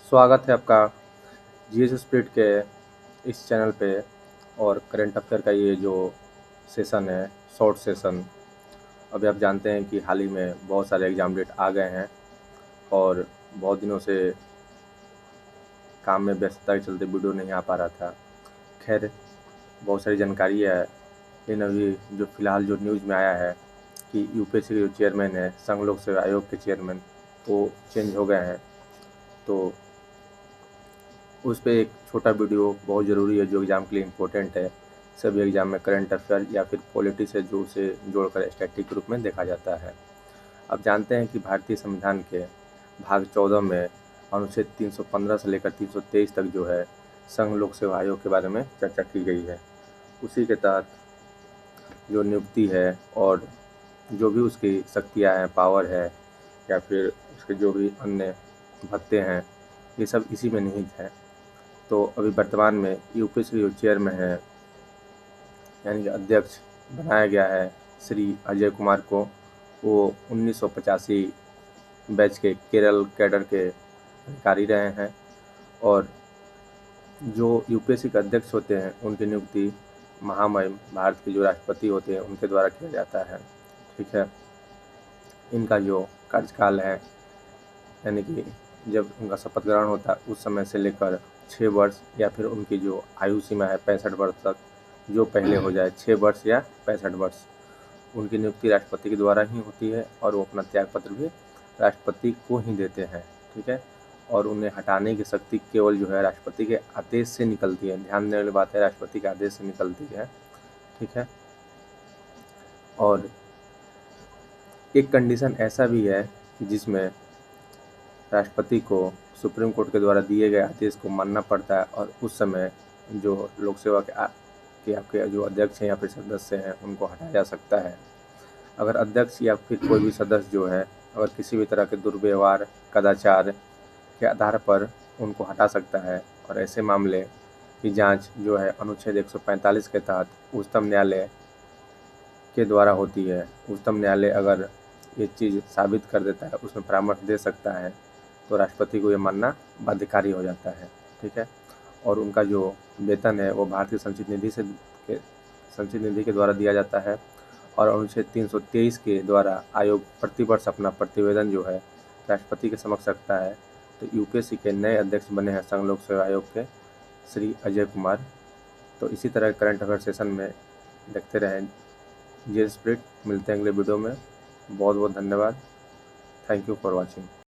स्वागत है आपका जीएस स्प्रिट के इस चैनल पे। और करंट अफेयर का ये जो सेशन है, शॉर्ट सेशन। अभी आप जानते हैं कि हाल ही में बहुत सारे एग्ज़ाम डेट आ गए हैं और बहुत दिनों से काम में व्यस्तता के चलते वीडियो नहीं आ पा रहा था। खैर, बहुत सारी जानकारी है, लेकिन अभी जो फ़िलहाल जो न्यूज़ में आया है कि यूपीएससी के जो चेयरमैन है, संघ लोक सेवा आयोग के चेयरमैन, वो चेंज हो गए हैं। तो उस पे एक छोटा वीडियो बहुत ज़रूरी है जो एग्ज़ाम के लिए इम्पोर्टेंट है। सभी एग्ज़ाम में करंट अफेयर या फिर पॉलिटिक्स है जो उसे जोड़कर स्टैटिक के रूप में देखा जाता है। आप जानते हैं कि भारतीय संविधान के भाग 14 में अनुच्छेद 315 से लेकर 323 तक जो है संघ लोक सेवा आयोग के बारे में चर्चा की गई है। उसी के तहत जो नियुक्ति है और जो भी उसकी शक्तियाँ हैं, पावर है या फिर उसके जो भी अन्य भत्ते हैं, ये सब इसी में निहित है। तो अभी वर्तमान में यूपीएससी जो चेयरमैन है यानी कि अध्यक्ष बनाया गया है श्री अजय कुमार को। वो 1985 बैच के केरल कैडर के अधिकारी रहे हैं और जो यूपीएससी के अध्यक्ष होते हैं उनकी नियुक्ति महामहिम भारत के जो राष्ट्रपति होते हैं उनके द्वारा किया जाता है। ठीक है, इनका जो कार्यकाल है यानी कि जब उनका शपथ ग्रहण होता है उस समय से लेकर 6 वर्ष या फिर उनकी जो आयु सीमा है 65 वर्ष तक, जो पहले हो जाए 6 वर्ष या 65 वर्ष, उनकी नियुक्ति राष्ट्रपति के द्वारा ही होती है और वो अपना त्यागपत्र भी राष्ट्रपति को ही देते हैं। ठीक है, और उन्हें हटाने की शक्ति केवल जो है राष्ट्रपति के आदेश से निकलती है। ध्यान देने वाली बात है, राष्ट्रपति के आदेश से निकलती है। ठीक है, और एक कंडीशन ऐसा भी है कि जिसमें राष्ट्रपति को सुप्रीम कोर्ट के द्वारा दिए गए आदेश को मानना पड़ता है और उस समय जो लोक सेवा के आपके जो अध्यक्ष हैं या फिर सदस्य हैं उनको हटाया जा सकता है। अगर अध्यक्ष या फिर कोई भी सदस्य जो है अगर किसी भी तरह के दुर्व्यवहार, कदाचार के आधार पर उनको हटा सकता है और ऐसे मामले की जांच जो है अनुच्छेद 145 के तहत उच्चतम न्यायालय के द्वारा होती है। उच्चतम न्यायालय अगर ये चीज़ साबित कर देता है, उसमें परामर्श दे सकता है, तो राष्ट्रपति को ये मानना बाध्यकारी हो जाता है। ठीक है, और उनका जो वेतन है वो भारतीय संचित निधि के द्वारा दिया जाता है और अनुच्छेद 323 के द्वारा आयोग प्रतिवर्ष अपना प्रतिवेदन जो है राष्ट्रपति के समक्ष रखता है। तो यूपीएससी के नए अध्यक्ष बने हैं संघ लोक सेवा आयोग के श्री अजय कुमार। तो इसी तरह करंट अफेयर सेशन में देखते रहें जीएस स्प्रिट। मिलते हैं अगले वीडियो में। बहुत बहुत धन्यवाद। Thank you for watching.